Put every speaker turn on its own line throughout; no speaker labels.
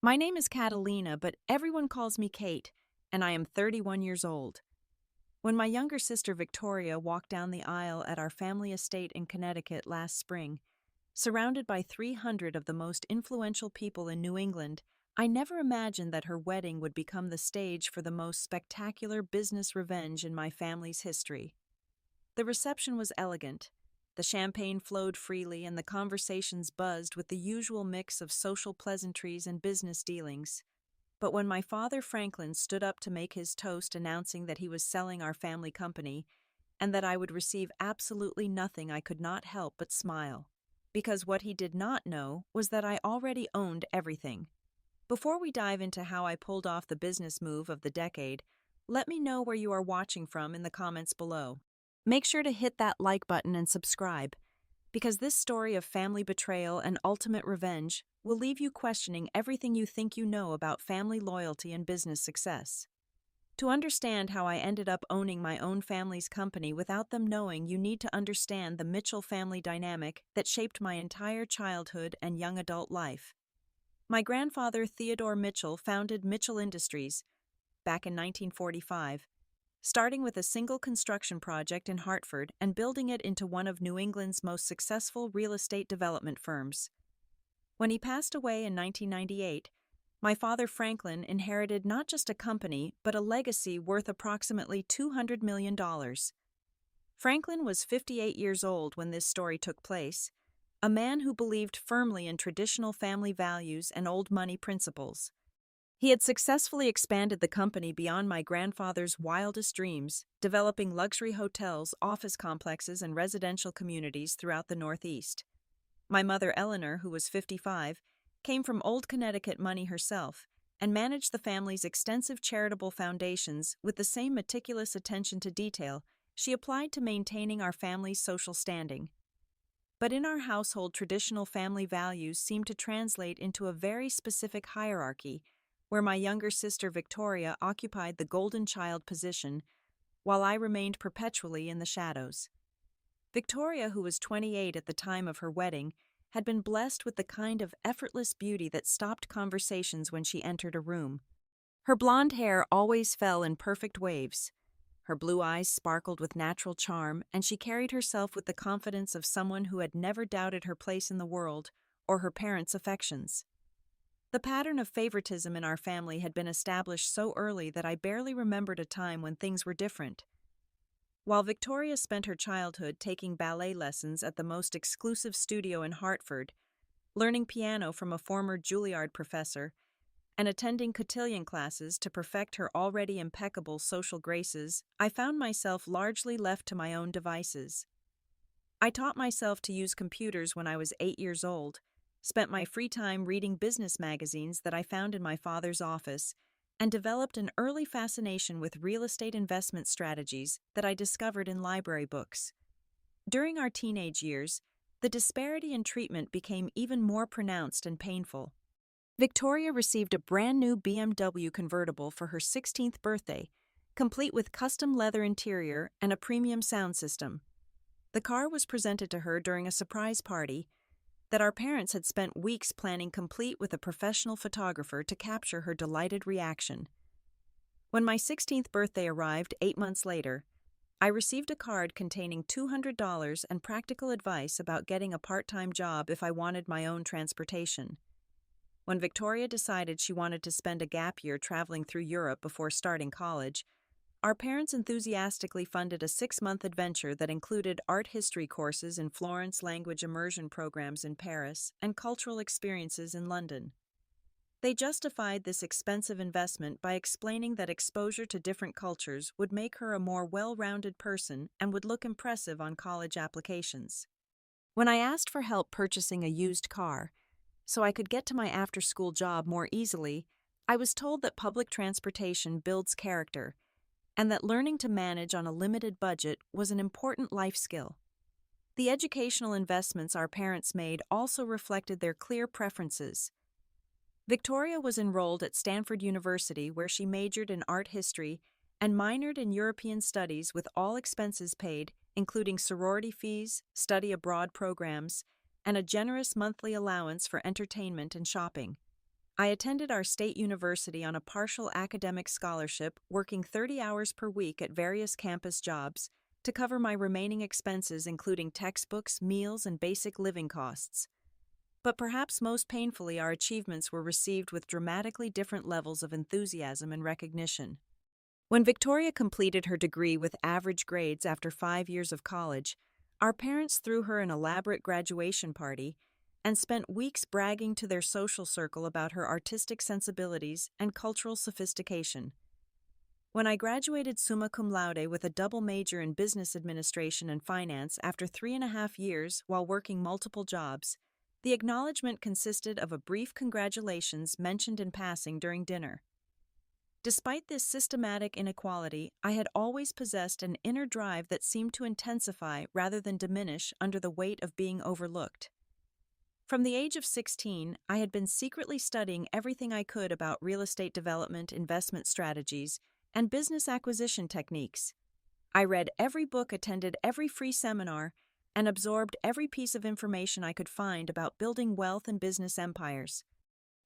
My name is Catalina, but everyone calls me Kate, and I am 31 years old. When my younger sister Victoria walked down the aisle at our family estate in Connecticut last spring, surrounded by 300 of the most influential people in New England, I never imagined that her wedding would become the stage for the most spectacular business revenge in my family's history. The reception was elegant. The champagne flowed freely and the conversations buzzed with the usual mix of social pleasantries and business dealings. But when my father Franklin stood up to make his toast announcing that he was selling our family company and that I would receive absolutely nothing, I could not help but smile. Because what he did not know was that I already owned everything. Before we dive into how I pulled off the business move of the decade, let me know where you are watching from in the comments below. Make sure to hit that like button and subscribe, because this story of family betrayal and ultimate revenge will leave you questioning everything you think you know about family loyalty and business success. To understand how I ended up owning my own family's company without them knowing, you need to understand the Mitchell family dynamic that shaped my entire childhood and young adult life. My grandfather Theodore Mitchell founded Mitchell Industries back in 1945, starting with a single construction project in Hartford and building it into one of New England's most successful real estate development firms. When he passed away in 1998, my father Franklin inherited not just a company, but a legacy worth approximately $200 million. Franklin was 58 years old when this story took place, a man who believed firmly in traditional family values and old money principles. He had successfully expanded the company beyond my grandfather's wildest dreams, developing luxury hotels, office complexes, and residential communities throughout the Northeast. My mother Eleanor, who was 55, came from old Connecticut money herself and managed the family's extensive charitable foundations with the same meticulous attention to detail she applied to maintaining our family's social standing. But in our household, traditional family values seemed to translate into a very specific hierarchy, where my younger sister Victoria occupied the golden child position, while I remained perpetually in the shadows. Victoria, who was 28 at the time of her wedding, had been blessed with the kind of effortless beauty that stopped conversations when she entered a room. Her blonde hair always fell in perfect waves. Her blue eyes sparkled with natural charm, and she carried herself with the confidence of someone who had never doubted her place in the world or her parents' affections. The pattern of favoritism in our family had been established so early that I barely remembered a time when things were different. While Victoria spent her childhood taking ballet lessons at the most exclusive studio in Hartford, learning piano from a former Juilliard professor, and attending cotillion classes to perfect her already impeccable social graces, I found myself largely left to my own devices. I taught myself to use computers when I was 8 years old, spent my free time reading business magazines that I found in my father's office, and developed an early fascination with real estate investment strategies that I discovered in library books. During our teenage years, the disparity in treatment became even more pronounced and painful. Victoria received a brand new BMW convertible for her 16th birthday, complete with custom leather interior and a premium sound system. The car was presented to her during a surprise party that our parents had spent weeks planning, complete with a professional photographer to capture her delighted reaction. When my 16th birthday arrived 8 months later, I received a card containing $200 and practical advice about getting a part-time job if I wanted my own transportation. When Victoria decided she wanted to spend a gap year traveling through Europe before starting college, our parents enthusiastically funded a 6-month adventure that included art history courses in Florence, language immersion programs in Paris, and cultural experiences in London. They justified this expensive investment by explaining that exposure to different cultures would make her a more well-rounded person and would look impressive on college applications. When I asked for help purchasing a used car, so I could get to my after-school job more easily, I was told that public transportation builds character, and that learning to manage on a limited budget was an important life skill. The educational investments our parents made also reflected their clear preferences. Victoria was enrolled at Stanford University, where she majored in art history and minored in European studies with all expenses paid, including sorority fees, study abroad programs, and a generous monthly allowance for entertainment and shopping. I attended our state university on a partial academic scholarship, working 30 hours per week at various campus jobs to cover my remaining expenses, including textbooks, meals, and basic living costs. But perhaps most painfully, our achievements were received with dramatically different levels of enthusiasm and recognition. When Victoria completed her degree with average grades after 5 years of college, our parents threw her an elaborate graduation party and spent weeks bragging to their social circle about her artistic sensibilities and cultural sophistication. When I graduated summa cum laude with a double major in business administration and finance after 3.5 years while working multiple jobs, the acknowledgement consisted of a brief congratulations mentioned in passing during dinner. Despite this systematic inequality, I had always possessed an inner drive that seemed to intensify rather than diminish under the weight of being overlooked. From the age of 16, I had been secretly studying everything I could about real estate development, investment strategies, and business acquisition techniques. I read every book, attended every free seminar, and absorbed every piece of information I could find about building wealth and business empires.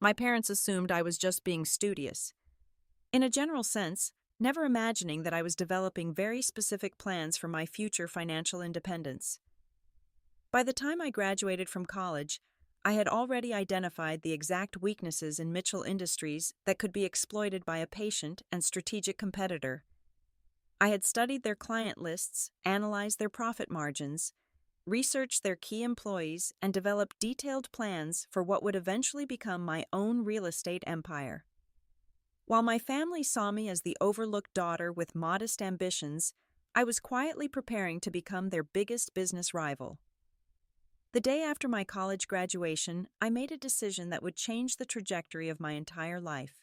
My parents assumed I was just being studious. In a general sense, never imagining that I was developing very specific plans for my future financial independence. By the time I graduated from college, I had already identified the exact weaknesses in Mitchell Industries that could be exploited by a patient and strategic competitor. I had studied their client lists, analyzed their profit margins, researched their key employees, and developed detailed plans for what would eventually become my own real estate empire. While my family saw me as the overlooked daughter with modest ambitions, I was quietly preparing to become their biggest business rival. The day after my college graduation, I made a decision that would change the trajectory of my entire life.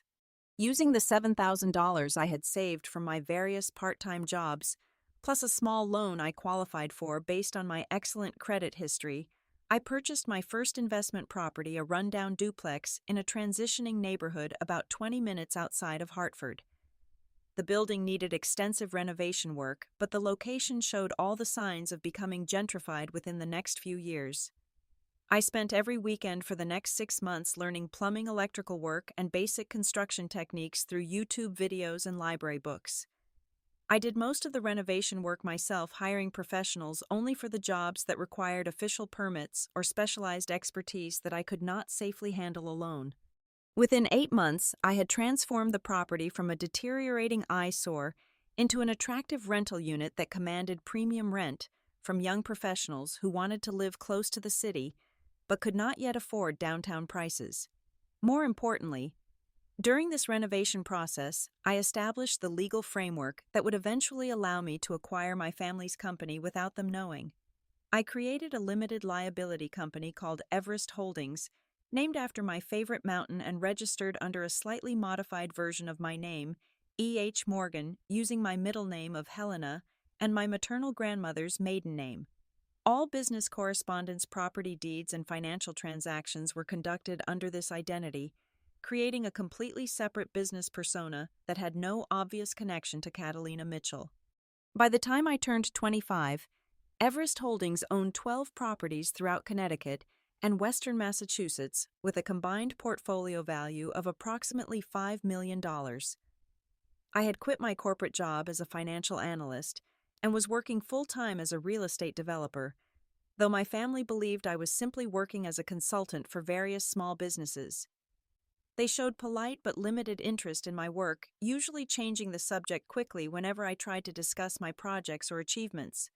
Using the $7,000 I had saved from my various part-time jobs, plus a small loan I qualified for based on my excellent credit history, I purchased my first investment property, a rundown duplex in a transitioning neighborhood about 20 minutes outside of Hartford. The building needed extensive renovation work, but the location showed all the signs of becoming gentrified within the next few years. I spent every weekend for the next 6 months learning plumbing, electrical work, and basic construction techniques through YouTube videos and library books. I did most of the renovation work myself, hiring professionals only for the jobs that required official permits or specialized expertise that I could not safely handle alone. Within 8 months, I had transformed the property from a deteriorating eyesore into an attractive rental unit that commanded premium rent from young professionals who wanted to live close to the city but could not yet afford downtown prices. More importantly, during this renovation process, I established the legal framework that would eventually allow me to acquire my family's company without them knowing. I created a limited liability company called Everest Holdings, named after my favorite mountain and registered under a slightly modified version of my name, E.H. Morgan, using my middle name of Helena and my maternal grandmother's maiden name. All business correspondence, property deeds, and financial transactions were conducted under this identity, creating a completely separate business persona that had no obvious connection to Catalina Mitchell. By the time I turned 25, Everest Holdings owned 12 properties throughout Connecticut and Western Massachusetts with a combined portfolio value of approximately $5 million. I had quit my corporate job as a financial analyst and was working full-time as a real estate developer, though my family believed I was simply working as a consultant for various small businesses. They showed polite but limited interest in my work, usually changing the subject quickly whenever I tried to discuss my projects or achievements.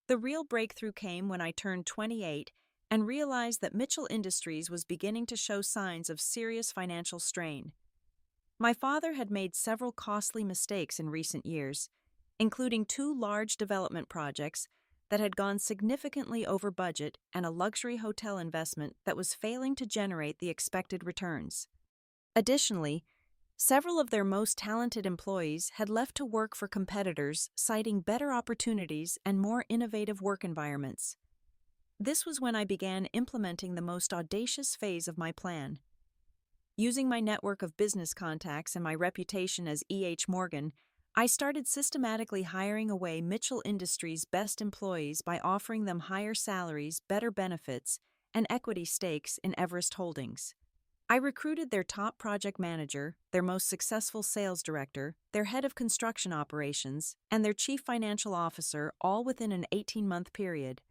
The real breakthrough came when I turned 28 and realized that Mitchell Industries was beginning to show signs of serious financial strain. My father had made several costly mistakes in recent years, including 2 large development projects that had gone significantly over budget and a luxury hotel investment that was failing to generate the expected returns. Additionally, several of their most talented employees had left to work for competitors, citing better opportunities and more innovative work environments. This was when I began implementing the most audacious phase of my plan. Using my network of business contacts and my reputation as E.H. Morgan, I started systematically hiring away Mitchell Industries' best employees by offering them higher salaries, better benefits, and equity stakes in Everest Holdings. I recruited their top project manager, their most successful sales director, their head of construction operations, and their chief financial officer all within an 18-month period.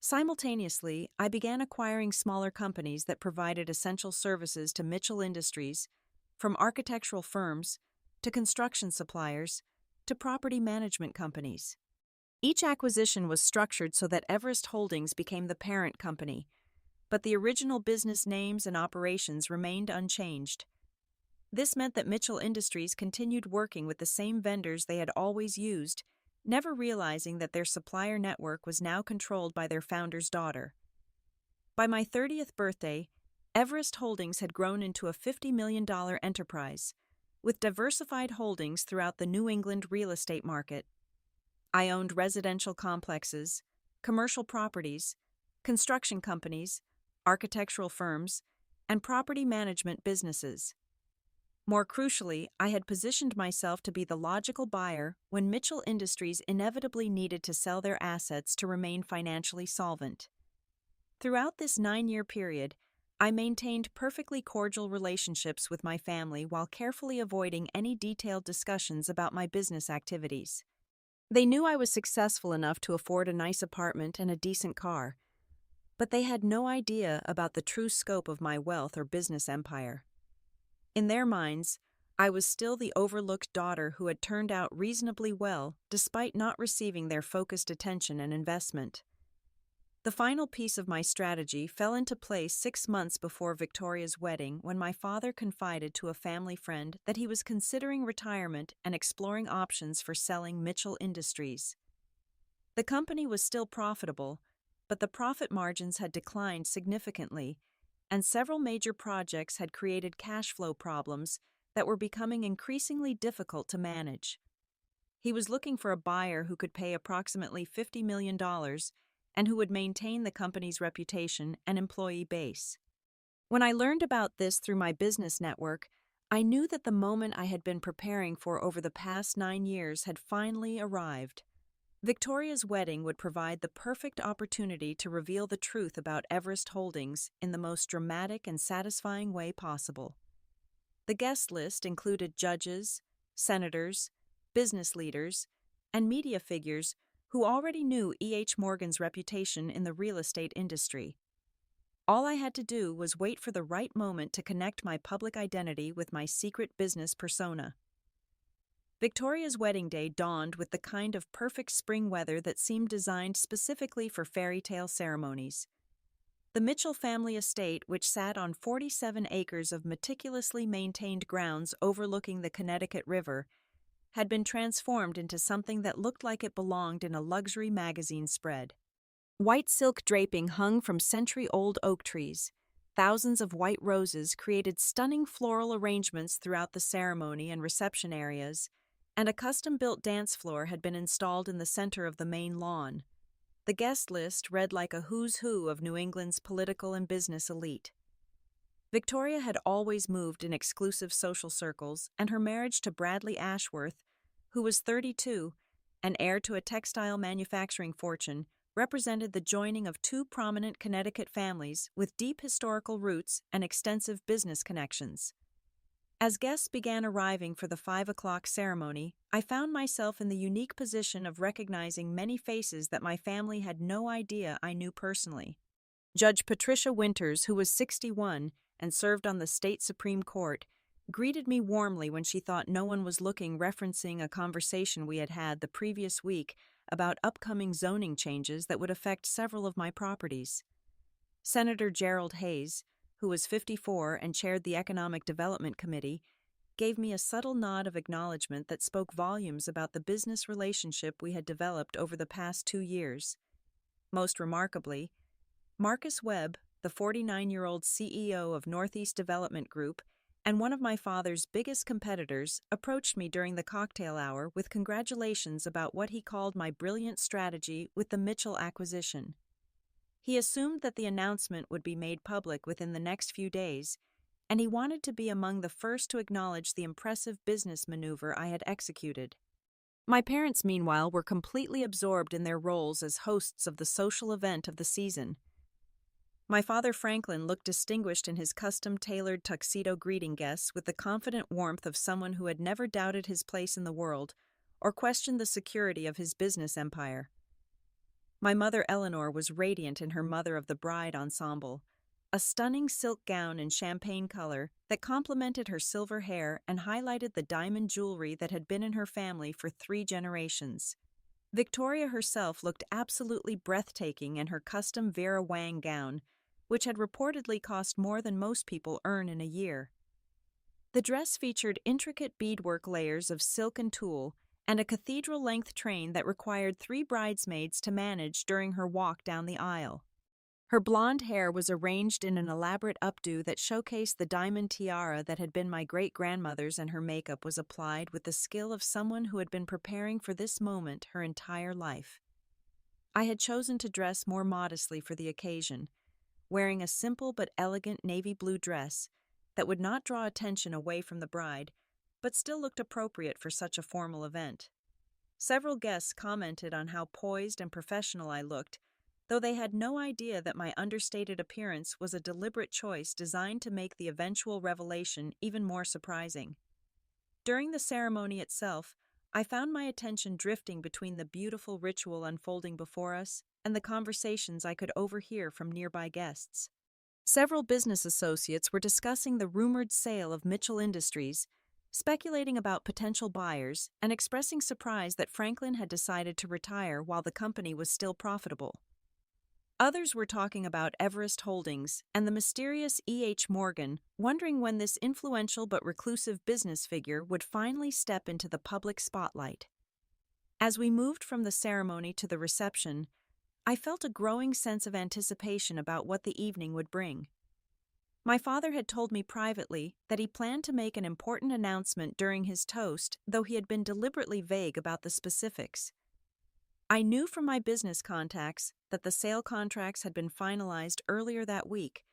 Simultaneously, I began acquiring smaller companies that provided essential services to Mitchell Industries, from architectural firms to construction suppliers to property management companies. Each acquisition was structured so that Everest Holdings became the parent company, but the original business names and operations remained unchanged. This meant that Mitchell Industries continued working with the same vendors they had always used, never realizing that their supplier network was now controlled by their founder's daughter. By my 30th birthday, Everest Holdings had grown into a $50 million enterprise, with diversified holdings throughout the New England real estate market. I owned residential complexes, commercial properties, construction companies, architectural firms, and property management businesses. More crucially, I had positioned myself to be the logical buyer when Mitchell Industries inevitably needed to sell their assets to remain financially solvent. Throughout this 9-year period, I maintained perfectly cordial relationships with my family while carefully avoiding any detailed discussions about my business activities. They knew I was successful enough to afford a nice apartment and a decent car, but they had no idea about the true scope of my wealth or business empire. In their minds, I was still the overlooked daughter who had turned out reasonably well despite not receiving their focused attention and investment. The final piece of my strategy fell into place 6 months before Victoria's wedding when my father confided to a family friend that he was considering retirement and exploring options for selling Mitchell Industries. The company was still profitable, but the profit margins had declined significantly, and several major projects had created cash flow problems that were becoming increasingly difficult to manage. He was looking for a buyer who could pay approximately $50 million and who would maintain the company's reputation and employee base. When I learned about this through my business network, I knew that the moment I had been preparing for over the past 9 years had finally arrived. Victoria's wedding would provide the perfect opportunity to reveal the truth about Everest Holdings in the most dramatic and satisfying way possible. The guest list included judges, senators, business leaders, and media figures who already knew E.H. Morgan's reputation in the real estate industry. All I had to do was wait for the right moment to connect my public identity with my secret business persona. Victoria's wedding day dawned with the kind of perfect spring weather that seemed designed specifically for fairy tale ceremonies. The Mitchell family estate, which sat on 47 acres of meticulously maintained grounds overlooking the Connecticut River, had been transformed into something that looked like it belonged in a luxury magazine spread. White silk draping hung from century-old oak trees. Thousands of white roses created stunning floral arrangements throughout the ceremony and reception areas, and a custom-built dance floor had been installed in the center of the main lawn. The guest list read like a who's who of New England's political and business elite. Victoria had always moved in exclusive social circles, and her marriage to Bradley Ashworth, who was 32 and heir to a textile manufacturing fortune, represented the joining of 2 prominent Connecticut families with deep historical roots and extensive business connections. As guests began arriving for the 5 o'clock ceremony, I found myself in the unique position of recognizing many faces that my family had no idea I knew personally. Judge Patricia Winters, who was 61 and served on the state Supreme Court, greeted me warmly when she thought no one was looking, referencing a conversation we had had the previous week about upcoming zoning changes that would affect several of my properties. Senator Gerald Hayes, who was 54 and chaired the Economic Development Committee, gave me a subtle nod of acknowledgement that spoke volumes about the business relationship we had developed over the past 2 years. Most remarkably, Marcus Webb, the 49-year-old CEO of Northeast Development Group and one of my father's biggest competitors, approached me during the cocktail hour with congratulations about what he called my brilliant strategy with the Mitchell acquisition. He assumed that the announcement would be made public within the next few days, and he wanted to be among the first to acknowledge the impressive business maneuver I had executed. My parents, meanwhile, were completely absorbed in their roles as hosts of the social event of the season. My father Franklin looked distinguished in his custom-tailored tuxedo greeting guests with the confident warmth of someone who had never doubted his place in the world or questioned the security of his business empire. My mother Eleanor was radiant in her Mother of the Bride ensemble, a stunning silk gown in champagne color that complemented her silver hair and highlighted the diamond jewelry that had been in her family for 3 generations. Victoria herself looked absolutely breathtaking in her custom Vera Wang gown, which had reportedly cost more than most people earn in a year. The dress featured intricate beadwork layers of silk and tulle and a cathedral-length train that required 3 bridesmaids to manage during her walk down the aisle. Her blonde hair was arranged in an elaborate updo that showcased the diamond tiara that had been my great-grandmother's, and her makeup was applied with the skill of someone who had been preparing for this moment her entire life. I had chosen to dress more modestly for the occasion, wearing a simple but elegant navy blue dress that would not draw attention away from the bride, but still looked appropriate for such a formal event. Several guests commented on how poised and professional I looked, though they had no idea that my understated appearance was a deliberate choice designed to make the eventual revelation even more surprising. During the ceremony itself, I found my attention drifting between the beautiful ritual unfolding before us and the conversations I could overhear from nearby guests. Several business associates were discussing the rumored sale of Mitchell Industries, speculating about potential buyers, and expressing surprise that Franklin had decided to retire while the company was still profitable. Others were talking about Everest Holdings and the mysterious E.H. Morgan, wondering when this influential but reclusive business figure would finally step into the public spotlight. As we moved from the ceremony to the reception, I felt a growing sense of anticipation about what the evening would bring. My father had told me privately that he planned to make an important announcement during his toast, though he had been deliberately vague about the specifics. I knew from my business contacts that the sale contracts had been finalized earlier that week,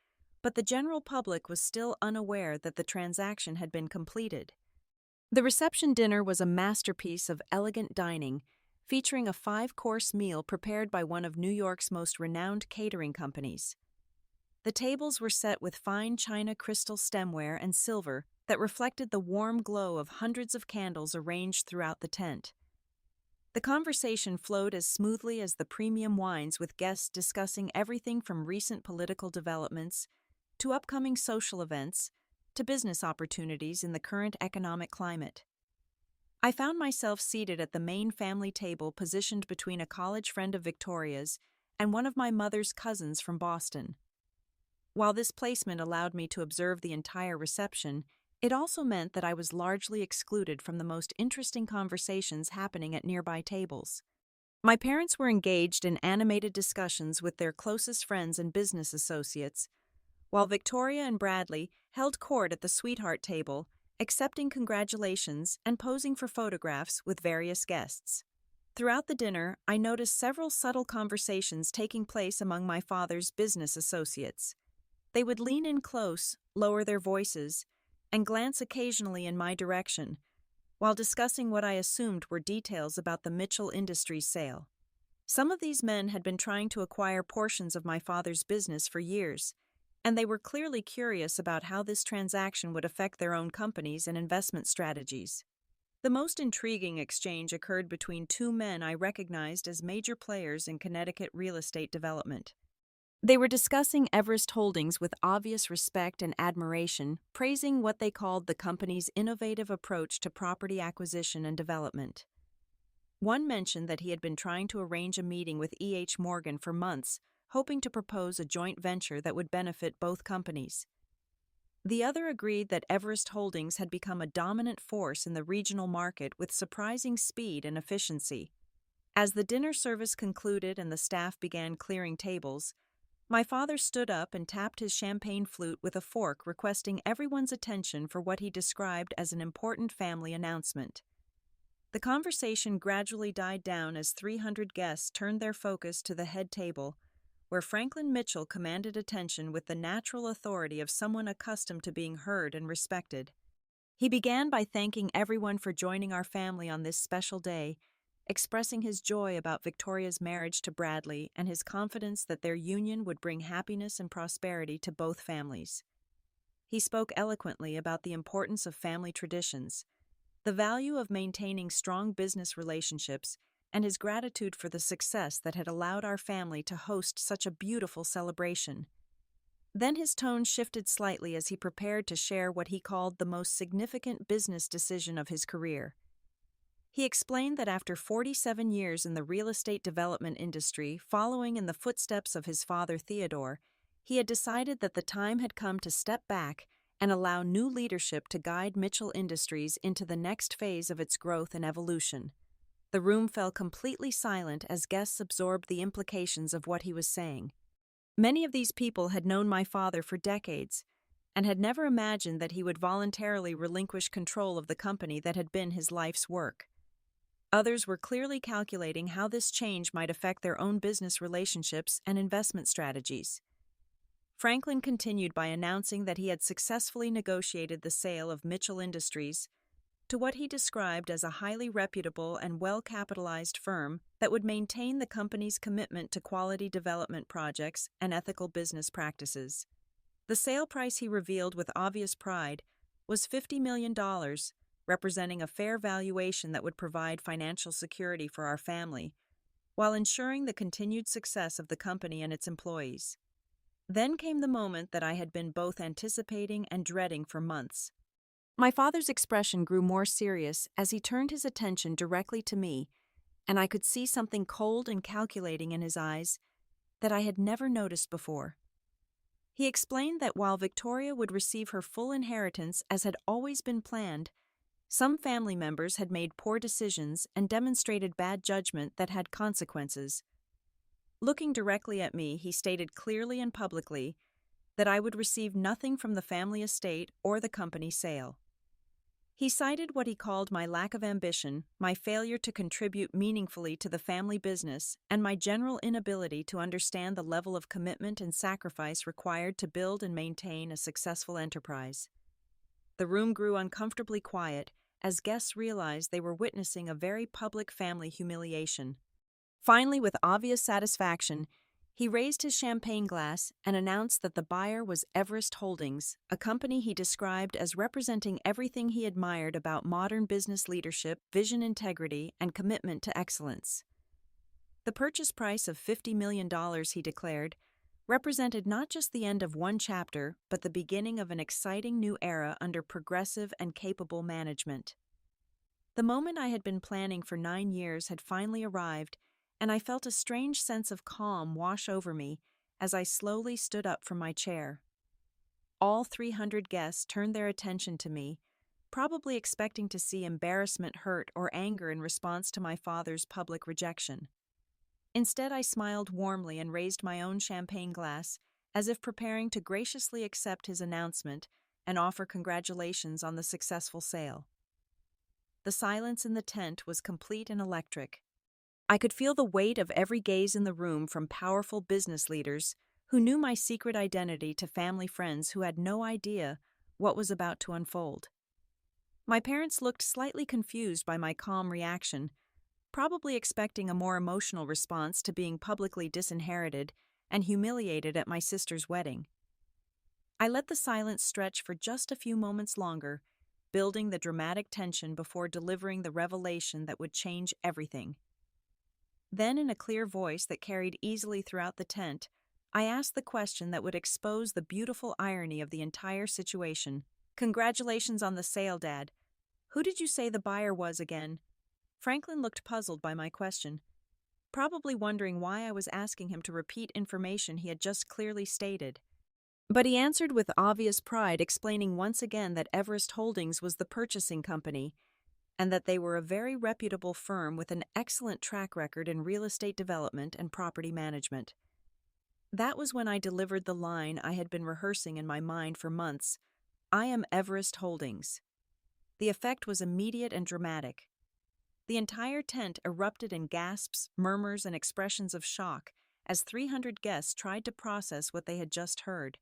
but the general public was still unaware that the transaction had been completed. The reception dinner was a masterpiece of elegant dining, featuring a 5-course meal prepared by one of New York's most renowned catering companies. The tables were set with fine china crystal stemware and silver that reflected the warm glow of hundreds of candles arranged throughout the tent. The conversation flowed as smoothly as the premium wines, with guests discussing everything from recent political developments to upcoming social events to business opportunities in the current economic climate. I found myself seated at the main family table, positioned between a college friend of Victoria's and one of my mother's cousins from Boston. While this placement allowed me to observe the entire reception, it also meant that I was largely excluded from the most interesting conversations happening at nearby tables. My parents were engaged in animated discussions with their closest friends and business associates, while Victoria and Bradley held court at the sweetheart table, accepting congratulations and posing for photographs with various guests. Throughout the dinner, I noticed several subtle conversations taking place among my father's business associates. They would lean in close, lower their voices, and glance occasionally in my direction, while discussing what I assumed were details about the Mitchell Industries sale. Some of these men had been trying to acquire portions of my father's business for years, and they were clearly curious about how this transaction would affect their own companies and investment strategies. The most intriguing exchange occurred between 2 men I recognized as major players in Connecticut real estate development. They were discussing Everest Holdings with obvious respect and admiration, praising what they called the company's innovative approach to property acquisition and development. One mentioned that he had been trying to arrange a meeting with E.H. Morgan for months, hoping to propose a joint venture that would benefit both companies. The other agreed that Everest Holdings had become a dominant force in the regional market with surprising speed and efficiency. As the dinner service concluded and the staff began clearing tables, my father stood up and tapped his champagne flute with a fork, requesting everyone's attention for what he described as an important family announcement. The conversation gradually died down as 300 guests turned their focus to the head table, where Franklin Mitchell commanded attention with the natural authority of someone accustomed to being heard and respected. He began by thanking everyone for joining our family on this special day expressing his joy about Victoria's marriage to Bradley and his confidence that their union would bring happiness and prosperity to both families. He spoke eloquently about the importance of family traditions, the value of maintaining strong business relationships, and his gratitude for the success that had allowed our family to host such a beautiful celebration. Then his tone shifted slightly as he prepared to share what he called the most significant business decision of his career. He explained that after 47 years in the real estate development industry, following in the footsteps of his father Theodore, he had decided that the time had come to step back and allow new leadership to guide Mitchell Industries into the next phase of its growth and evolution. The room fell completely silent as guests absorbed the implications of what he was saying. Many of these people had known my father for decades and had never imagined that he would voluntarily relinquish control of the company that had been his life's work. Others were clearly calculating how this change might affect their own business relationships and investment strategies. Franklin continued by announcing that he had successfully negotiated the sale of Mitchell Industries to what he described as a highly reputable and well-capitalized firm that would maintain the company's commitment to quality development projects and ethical business practices. The sale price he revealed with obvious pride was $50 million, representing a fair valuation that would provide financial security for our family, while ensuring the continued success of the company and its employees. Then came the moment that I had been both anticipating and dreading for months. My father's expression grew more serious as he turned his attention directly to me, and I could see something cold and calculating in his eyes that I had never noticed before. He explained that while Victoria would receive her full inheritance as had always been planned, some family members had made poor decisions and demonstrated bad judgment that had consequences. Looking directly at me, he stated clearly and publicly that I would receive nothing from the family estate or the company sale. He cited what he called my lack of ambition, my failure to contribute meaningfully to the family business, and my general inability to understand the level of commitment and sacrifice required to build and maintain a successful enterprise. The room grew uncomfortably quiet as guests realized they were witnessing a very public family humiliation. Finally, with obvious satisfaction, he raised his champagne glass and announced that the buyer was Everest Holdings, a company he described as representing everything he admired about modern business leadership, vision integrity, and commitment to excellence. The purchase price of $50 million, he declared, represented not just the end of one chapter, but the beginning of an exciting new era under progressive and capable management. The moment I had been planning for 9 years had finally arrived, and I felt a strange sense of calm wash over me as I slowly stood up from my chair. All 300 guests turned their attention to me, probably expecting to see embarrassment, hurt, or anger in response to my father's public rejection. Instead, I smiled warmly and raised my own champagne glass, as if preparing to graciously accept his announcement and offer congratulations on the successful sale. The silence in the tent was complete and electric. I could feel the weight of every gaze in the room, from powerful business leaders who knew my secret identity to family friends who had no idea what was about to unfold. My parents looked slightly confused by my calm reaction, probably expecting a more emotional response to being publicly disinherited and humiliated at my sister's wedding. I let the silence stretch for just a few moments longer, building the dramatic tension before delivering the revelation that would change everything. Then, in a clear voice that carried easily throughout the tent, I asked the question that would expose the beautiful irony of the entire situation. "Congratulations on the sale, Dad. Who did you say the buyer was again?" Franklin looked puzzled by my question, probably wondering why I was asking him to repeat information he had just clearly stated. But he answered with obvious pride, explaining once again that Everest Holdings was the purchasing company, and that they were a very reputable firm with an excellent track record in real estate development and property management. That was when I delivered the line I had been rehearsing in my mind for months: "I am Everest Holdings." The effect was immediate and dramatic. The entire tent erupted in gasps, murmurs, and expressions of shock as 300 guests tried to process what they had just heard.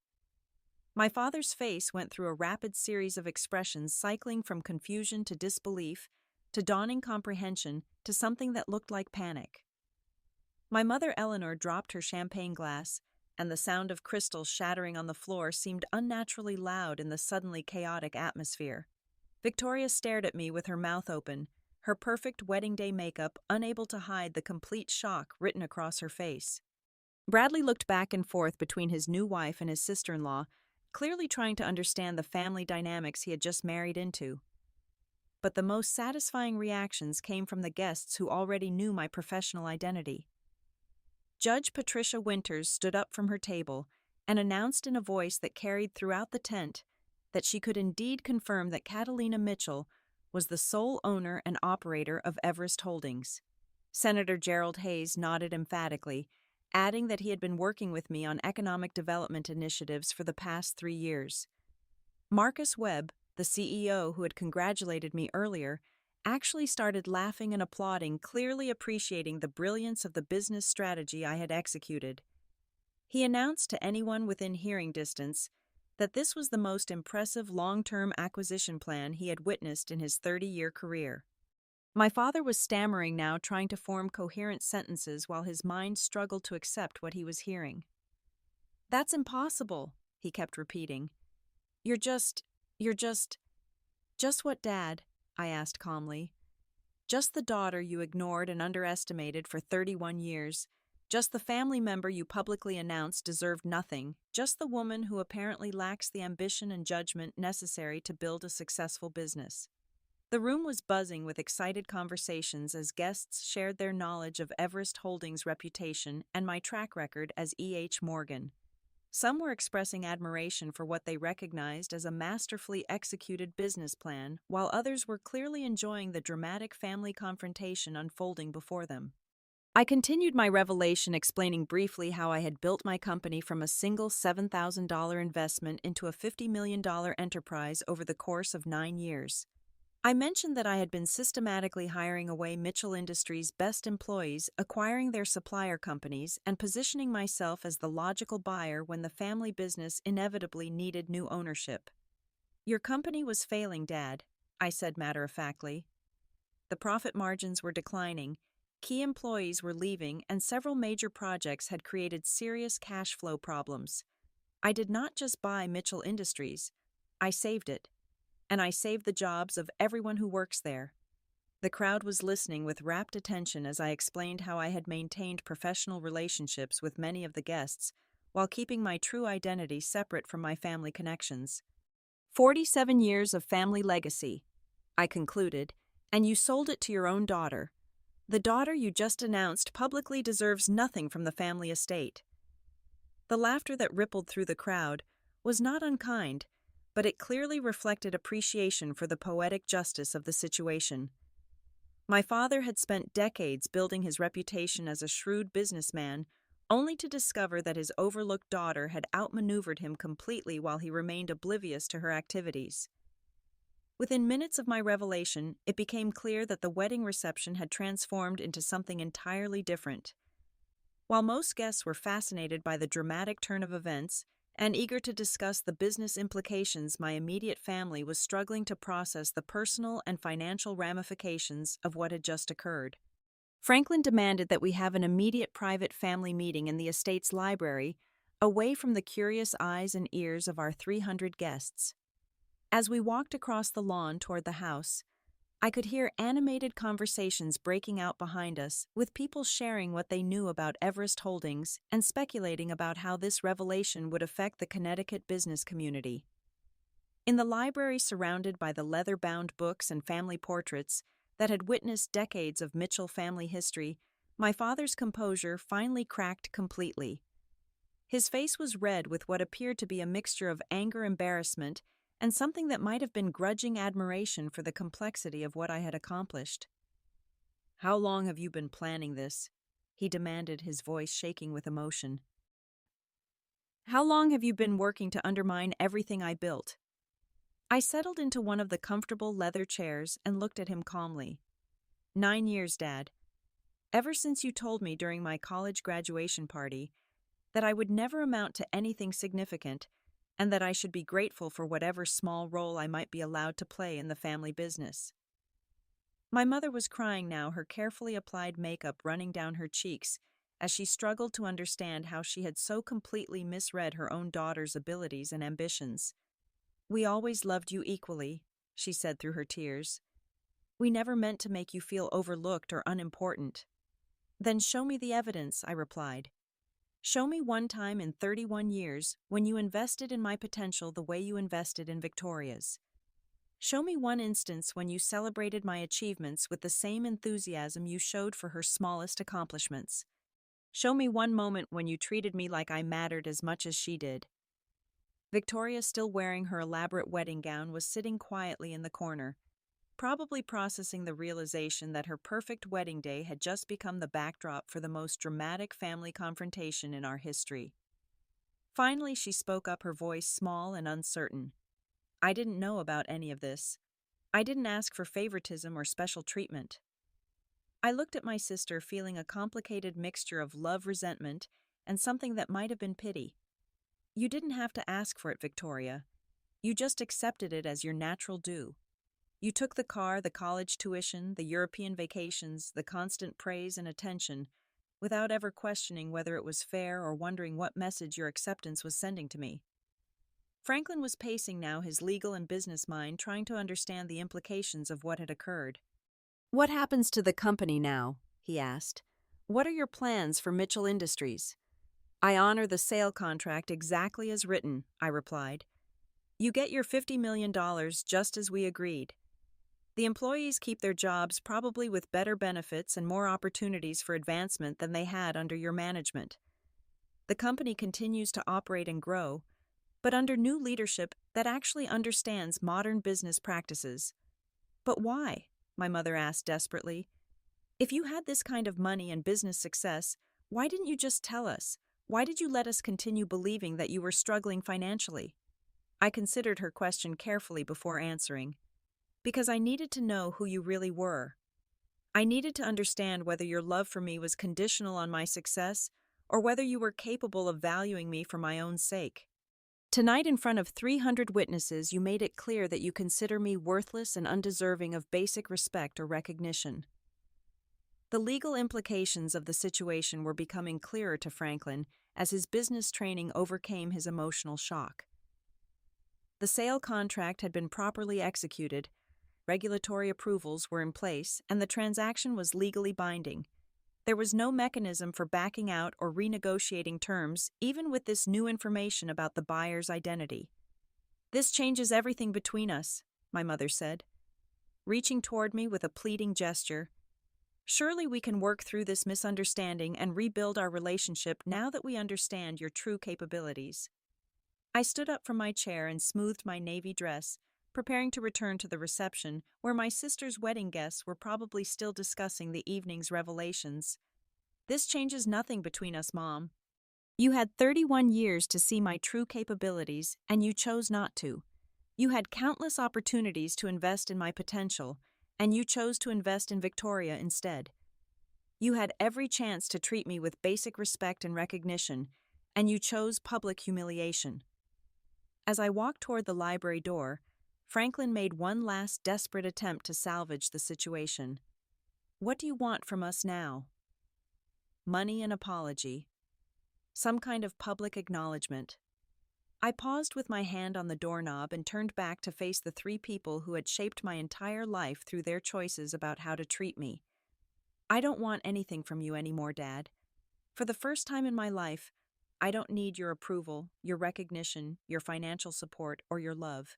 My father's face went through a rapid series of expressions cycling from confusion to disbelief to dawning comprehension, to something that looked like panic. My mother Eleanor dropped her champagne glass, and the sound of crystals shattering on the floor seemed unnaturally loud in the suddenly chaotic atmosphere. Victoria stared at me with her mouth open, her perfect wedding day makeup unable to hide the complete shock written across her face. Bradley looked back and forth between his new wife and his sister-in-law, clearly trying to understand the family dynamics he had just married into. But the most satisfying reactions came from the guests who already knew my professional identity. Judge Patricia Winters stood up from her table and announced in a voice that carried throughout the tent that she could indeed confirm that Catalina Mitchell was the sole owner and operator of Everest Holdings. Senator Gerald Hayes nodded emphatically, adding that he had been working with me on economic development initiatives for the past 3 years. Marcus Webb, the CEO who had congratulated me earlier, actually started laughing and applauding, clearly appreciating the brilliance of the business strategy I had executed. He announced to anyone within hearing distance that this was the most impressive long-term acquisition plan he had witnessed in his 30-year career. My father was stammering now, trying to form coherent sentences while his mind struggled to accept what he was hearing. "That's impossible," he kept repeating. You're just, Just what, Dad?" I asked calmly. "Just the daughter you ignored and underestimated for 31 years. Just the family member you publicly announced deserved nothing. Just the woman who apparently lacks the ambition and judgment necessary to build a successful business." The room was buzzing with excited conversations as guests shared their knowledge of Everest Holdings' reputation and my track record as E.H. Morgan. Some were expressing admiration for what they recognized as a masterfully executed business plan, while others were clearly enjoying the dramatic family confrontation unfolding before them. I continued my revelation, explaining briefly how I had built my company from a single $7,000 investment into a $50 million enterprise over the course of 9 years. I mentioned that I had been systematically hiring away Mitchell Industries' best employees, acquiring their supplier companies, and positioning myself as the logical buyer when the family business inevitably needed new ownership. "Your company was failing, Dad," I said matter-of-factly. The profit margins were declining, key employees were leaving, and several major projects had created serious cash flow problems. I did not just buy Mitchell Industries, I saved it. And I saved the jobs of everyone who works there. The crowd was listening with rapt attention as I explained how I had maintained professional relationships with many of the guests while keeping my true identity separate from my family connections. 47 years of family legacy, I concluded, and you sold it to your own daughter. The daughter you just announced publicly deserves nothing from the family estate. The laughter that rippled through the crowd was not unkind, but it clearly reflected appreciation for the poetic justice of the situation. My father had spent decades building his reputation as a shrewd businessman, only to discover that his overlooked daughter had outmaneuvered him completely while he remained oblivious to her activities. Within minutes of my revelation, it became clear that the wedding reception had transformed into something entirely different. While most guests were fascinated by the dramatic turn of events, and eager to discuss the business implications, my immediate family was struggling to process the personal and financial ramifications of what had just occurred. Franklin demanded that we have an immediate private family meeting in the estate's library, away from the curious eyes and ears of our 300 guests. As we walked across the lawn toward the house, I could hear animated conversations breaking out behind us, with people sharing what they knew about Everest Holdings and speculating about how this revelation would affect the Connecticut business community. In the library surrounded by the leather-bound books and family portraits that had witnessed decades of Mitchell family history, my father's composure finally cracked completely. His face was red with what appeared to be a mixture of anger, embarrassment, and something that might have been grudging admiration for the complexity of what I had accomplished. "How long have you been planning this?" he demanded, his voice shaking with emotion. "How long have you been working to undermine everything I built?" I settled into one of the comfortable leather chairs and looked at him calmly. 9 years, Dad. Ever since you told me during my college graduation party that I would never amount to anything significant, and that I should be grateful for whatever small role I might be allowed to play in the family business. My mother was crying now, her carefully applied makeup running down her cheeks, as she struggled to understand how she had so completely misread her own daughter's abilities and ambitions. "We always loved you equally," she said through her tears. "We never meant to make you feel overlooked or unimportant." "Then show me the evidence," I replied. "Show me one time in 31 years when you invested in my potential the way you invested in Victoria's. Show me one instance when you celebrated my achievements with the same enthusiasm you showed for her smallest accomplishments. Show me one moment when you treated me like I mattered as much as she did." Victoria, still wearing her elaborate wedding gown, was sitting quietly in the corner, probably processing the realization that her perfect wedding day had just become the backdrop for the most dramatic family confrontation in our history. Finally, she spoke up, her voice small and uncertain. "I didn't know about any of this. I didn't ask for favoritism or special treatment." I looked at my sister, feeling a complicated mixture of love, resentment, and something that might have been pity. "You didn't have to ask for it, Victoria. You just accepted it as your natural due. You took the car, the college tuition, the European vacations, the constant praise and attention, without ever questioning whether it was fair or wondering what message your acceptance was sending to me." Franklin was pacing now, his legal and business mind trying to understand the implications of what had occurred. "What happens to the company now?" he asked. "What are your plans for Mitchell Industries?" "I honor the sale contract exactly as written," I replied. "You get your $50 million just as we agreed. The employees keep their jobs, probably with better benefits and more opportunities for advancement than they had under your management. The company continues to operate and grow, but under new leadership that actually understands modern business practices." "But why?" my mother asked desperately. "If you had this kind of money and business success, why didn't you just tell us? Why did you let us continue believing that you were struggling financially?" I considered her question carefully before answering. "Because I needed to know who you really were. I needed to understand whether your love for me was conditional on my success or whether you were capable of valuing me for my own sake. Tonight, in front of 300 witnesses, you made it clear that you consider me worthless and undeserving of basic respect or recognition." The legal implications of the situation were becoming clearer to Franklin as his business training overcame his emotional shock. The sale contract had been properly executed, regulatory approvals were in place, and the transaction was legally binding. There was no mechanism for backing out or renegotiating terms, even with this new information about the buyer's identity. "This changes everything between us," my mother said, reaching toward me with a pleading gesture. "Surely we can work through this misunderstanding and rebuild our relationship now that we understand your true capabilities." I stood up from my chair and smoothed my navy dress, preparing to return to the reception, where my sister's wedding guests were probably still discussing the evening's revelations. "This changes nothing between us, Mom. You had 31 years to see my true capabilities, and you chose not to. You had countless opportunities to invest in my potential, and you chose to invest in Victoria instead. You had every chance to treat me with basic respect and recognition, and you chose public humiliation." As I walked toward the library door, Franklin made one last desperate attempt to salvage the situation. "What do you want from us now?" Money and apology. Some kind of public acknowledgement. I paused with my hand on the doorknob and turned back to face the three people who had shaped my entire life through their choices about how to treat me. "I don't want anything from you anymore, Dad. For the first time in my life, I don't need your approval, your recognition, your financial support, or your love.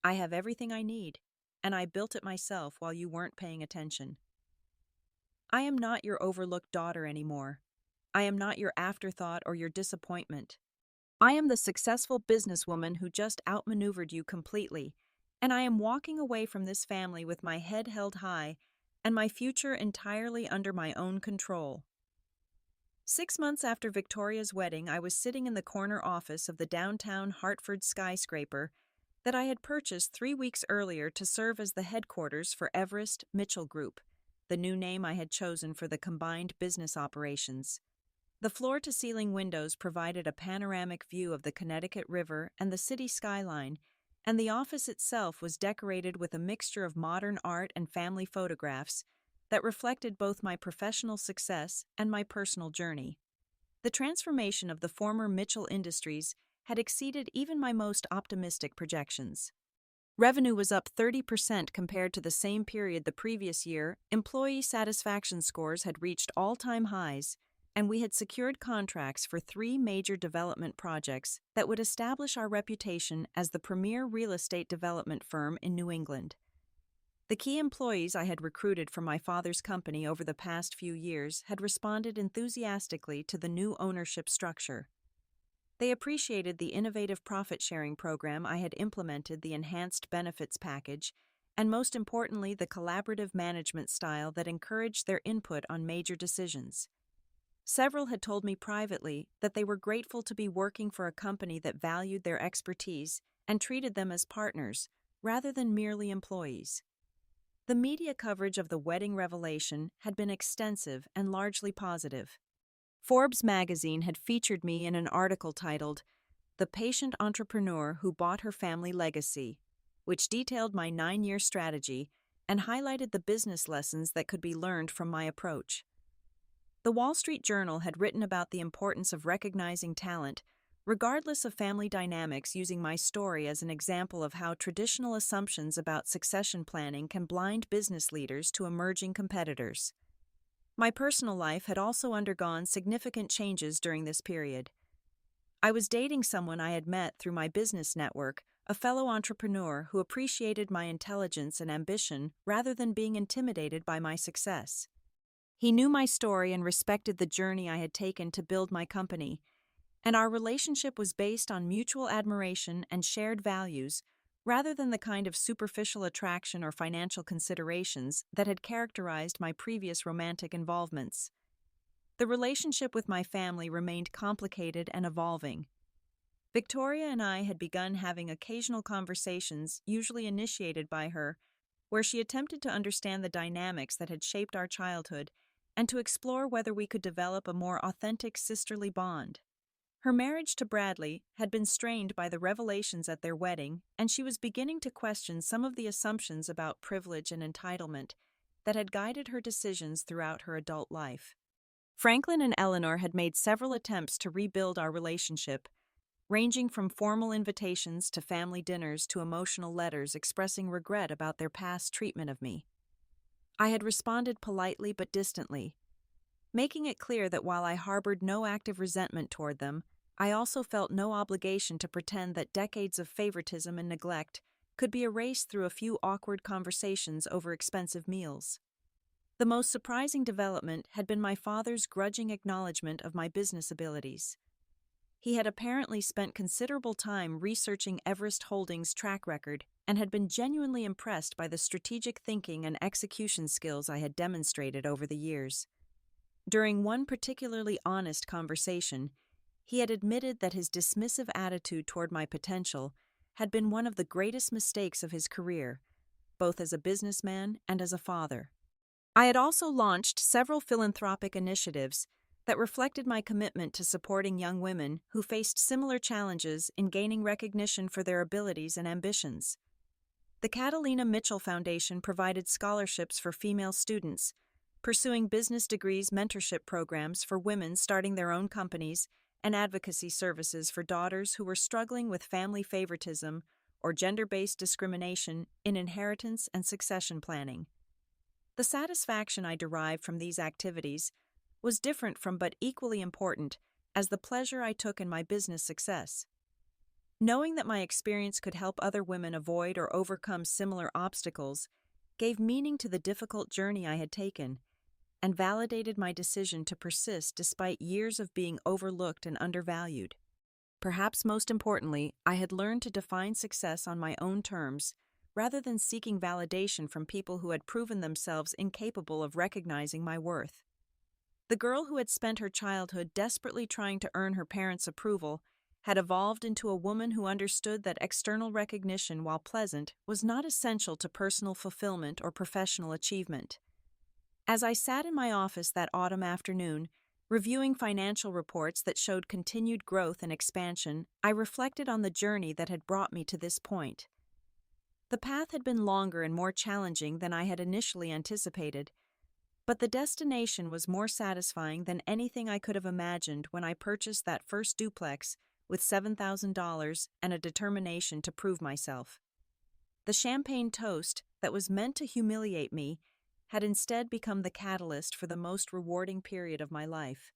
I have everything I need, and I built it myself while you weren't paying attention. I am not your overlooked daughter anymore. I am not your afterthought or your disappointment. I am the successful businesswoman who just outmaneuvered you completely, and I am walking away from this family with my head held high and my future entirely under my own control." 6 months after Victoria's wedding, I was sitting in the corner office of the downtown Hartford skyscraper that I had purchased 3 weeks earlier to serve as the headquarters for Everest Mitchell Group, the new name I had chosen for the combined business operations. The floor-to-ceiling windows provided a panoramic view of the Connecticut River and the city skyline, and the office itself was decorated with a mixture of modern art and family photographs that reflected both my professional success and my personal journey. The transformation of the former Mitchell Industries had exceeded even my most optimistic projections. Revenue was up 30% compared to the same period the previous year, employee satisfaction scores had reached all-time highs, and we had secured contracts for 3 major development projects that would establish our reputation as the premier real estate development firm in New England. The key employees I had recruited from my father's company over the past few years had responded enthusiastically to the new ownership structure. They appreciated the innovative profit-sharing program I had implemented, the enhanced benefits package, and most importantly, the collaborative management style that encouraged their input on major decisions. Several had told me privately that they were grateful to be working for a company that valued their expertise and treated them as partners, rather than merely employees. The media coverage of the wedding revelation had been extensive and largely positive. Forbes magazine had featured me in an article titled, "The Patient Entrepreneur Who Bought Her Family Legacy," which detailed my 9-year strategy and highlighted the business lessons that could be learned from my approach. The Wall Street Journal had written about the importance of recognizing talent, regardless of family dynamics, using my story as an example of how traditional assumptions about succession planning can blind business leaders to emerging competitors. My personal life had also undergone significant changes during this period. I was dating someone I had met through my business network, a fellow entrepreneur who appreciated my intelligence and ambition rather than being intimidated by my success. He knew my story and respected the journey I had taken to build my company, and our relationship was based on mutual admiration and shared values, rather than the kind of superficial attraction or financial considerations that had characterized my previous romantic involvements. The relationship with my family remained complicated and evolving. Victoria and I had begun having occasional conversations, usually initiated by her, where she attempted to understand the dynamics that had shaped our childhood and to explore whether we could develop a more authentic sisterly bond. Her marriage to Bradley had been strained by the revelations at their wedding, and she was beginning to question some of the assumptions about privilege and entitlement that had guided her decisions throughout her adult life. Franklin and Eleanor had made several attempts to rebuild our relationship, ranging from formal invitations to family dinners to emotional letters expressing regret about their past treatment of me. I had responded politely but distantly, making it clear that while I harbored no active resentment toward them, I also felt no obligation to pretend that decades of favoritism and neglect could be erased through a few awkward conversations over expensive meals. The most surprising development had been my father's grudging acknowledgement of my business abilities. He had apparently spent considerable time researching Everest Holdings' track record and had been genuinely impressed by the strategic thinking and execution skills I had demonstrated over the years. During one particularly honest conversation, he had admitted that his dismissive attitude toward my potential had been one of the greatest mistakes of his career, both as a businessman and as a father. I had also launched several philanthropic initiatives that reflected my commitment to supporting young women who faced similar challenges in gaining recognition for their abilities and ambitions. The Catalina Mitchell Foundation provided scholarships for female students, pursuing business degrees, mentorship programs for women starting their own companies, and advocacy services for daughters who were struggling with family favoritism or gender-based discrimination in inheritance and succession planning. The satisfaction I derived from these activities was different from but equally important as the pleasure I took in my business success. Knowing that my experience could help other women avoid or overcome similar obstacles gave meaning to the difficult journey I had taken and validated my decision to persist despite years of being overlooked and undervalued. Perhaps most importantly, I had learned to define success on my own terms, rather than seeking validation from people who had proven themselves incapable of recognizing my worth. The girl who had spent her childhood desperately trying to earn her parents' approval had evolved into a woman who understood that external recognition, while pleasant, was not essential to personal fulfillment or professional achievement. As I sat in my office that autumn afternoon, reviewing financial reports that showed continued growth and expansion, I reflected on the journey that had brought me to this point. The path had been longer and more challenging than I had initially anticipated, but the destination was more satisfying than anything I could have imagined when I purchased that first duplex with $7,000 and a determination to prove myself. The champagne toast that was meant to humiliate me had instead become the catalyst for the most rewarding period of my life.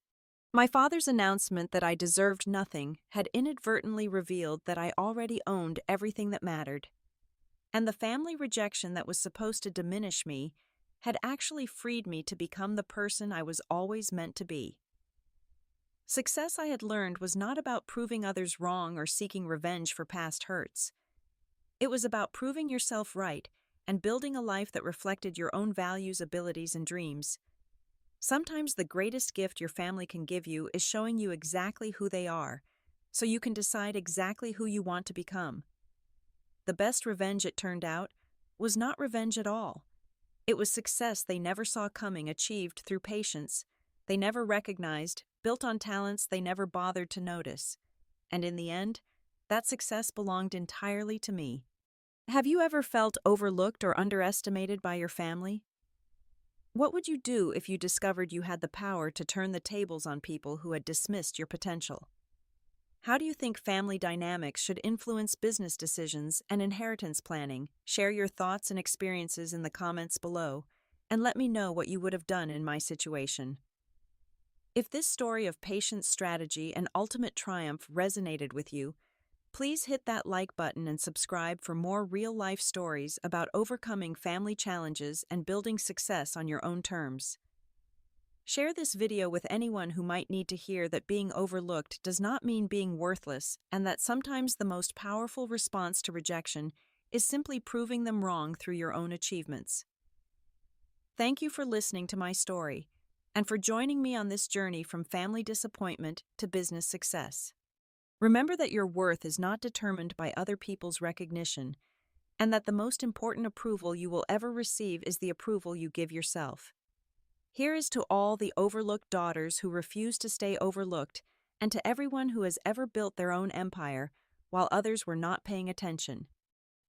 My father's announcement that I deserved nothing had inadvertently revealed that I already owned everything that mattered. And the family rejection that was supposed to diminish me had actually freed me to become the person I was always meant to be. Success, I had learned, was not about proving others wrong or seeking revenge for past hurts. It was about proving yourself right and building a life that reflected your own values, abilities, and dreams. Sometimes the greatest gift your family can give you is showing you exactly who they are, so you can decide exactly who you want to become. The best revenge, it turned out, was not revenge at all. It was success they never saw coming, achieved through patience they never recognized, built on talents they never bothered to notice. And in the end, that success belonged entirely to me. Have you ever felt overlooked or underestimated by your family? What would you do if you discovered you had the power to turn the tables on people who had dismissed your potential? How do you think family dynamics should influence business decisions and inheritance planning? Share your thoughts and experiences in the comments below, and let me know what you would have done in my situation. If this story of patience, strategy, and ultimate triumph resonated with you, please hit that like button and subscribe for more real-life stories about overcoming family challenges and building success on your own terms. Share this video with anyone who might need to hear that being overlooked does not mean being worthless, and that sometimes the most powerful response to rejection is simply proving them wrong through your own achievements. Thank you for listening to my story, and for joining me on this journey from family disappointment to business success. Remember that your worth is not determined by other people's recognition, and that the most important approval you will ever receive is the approval you give yourself. Here is to all the overlooked daughters who refuse to stay overlooked, and to everyone who has ever built their own empire while others were not paying attention.